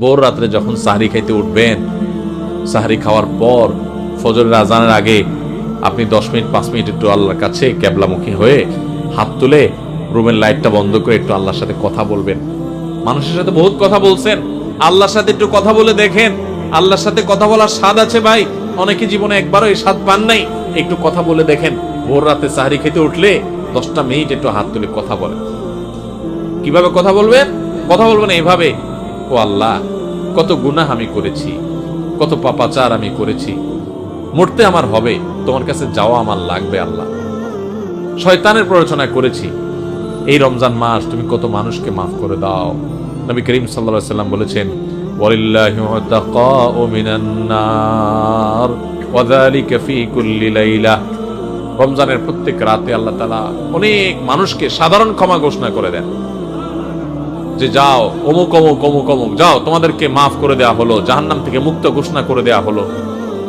ভোর রাত্রে যখন সাহরি খাইতে উঠবেন, সাহরি খাওয়ার পর ফজরের আজানের আগে আপনি 10 মিনিট 5 মিনিট একটু আল্লাহর কাছে কেবলামুখী হয়ে হাত তুলে রুমের লাইটটা বন্ধ করে একটু আল্লাহর সাথে কথা বলবেন। মানুষের সাথে বহুত কথা বলছেন, আল্লাহর সাথে একটু কথা বলে দেখেন। আল্লাহর সাথে কথা বলার স্বাদ আছে ভাই, অনেকে জীবনে একবারও এই স্বাদ পান নাই। একটু কথা বলে দেখেন। ভোর রাতে সাহরি খেতে উঠলে 10টা মিনিট একটু হাত তুলে কথা বলেন। কিভাবে কথা বলবেন? কথা বলবেন এইভাবে, ও আল্লাহ, কত গুনাহ আমি করেছি, কত পাপাচার আমি করেছি, মরতে আমার হবে, তোমার কাছে যাওয়া আমার লাগবে আল্লাহ। শয়তানের প্ররোচনা করেছি, এই রমজান মাস তুমি কত মানুষকে মাফ করে দাও। নবী করিম সাল্লাল্লাহু আলাইহি ওয়াসাল্লাম বলেছেন, ওয়ালিল্লাহি উতাকাউ মিনান নার ওয়া যালিকা ফি কুল্লি লাইলা। রমজানের প্রত্যেক রাতে আল্লাহ তাআলা অনেক মানুষকে সাধারণ ক্ষমা ঘোষণা করে দেন, যে যাও অমুক অমুক অমুক অমুক, যাও তোমাদেরকে মাফ করে দেওয়া হলো, জাহান্নাম থেকে মুক্ত ঘোষণা করে দেওয়া হলো।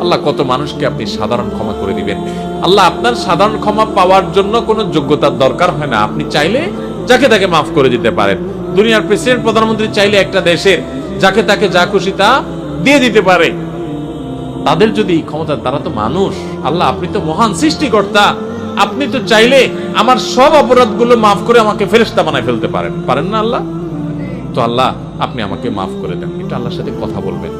আল্লাহ কত মানুষকে আপনি সাধারণ ক্ষমা করে দিবেন। আল্লাহ আপনার সাধারণ ক্ষমা পাওয়ার জন্য কোনো যোগ্যতার দরকার হয় না, আপনি চাইলে যাকে তাকে মাফ করে দিতে পারেন। দুনিয়ার প্রেসিডেন্ট প্রধানমন্ত্রী চাইলে একটা দেশের যাকে তাকে যা খুশি তা দিয়ে দিতে পারে। তাদের যদি ক্ষমতা, তারা তো মানুষ। আল্লাহ আপনি তো মহান সৃষ্টিকর্তা, আপনি তো চাইলে আমার সব অপরাধগুলো মাফ করে আমাকে ফেরেশতা বানায় ফেলতে পারেন, পারেন না আল্লাহ? তো আল্লাহ আপনি আমাকে মাফ করে দেন। এটা আল্লাহর সাথে কথা বলবেন।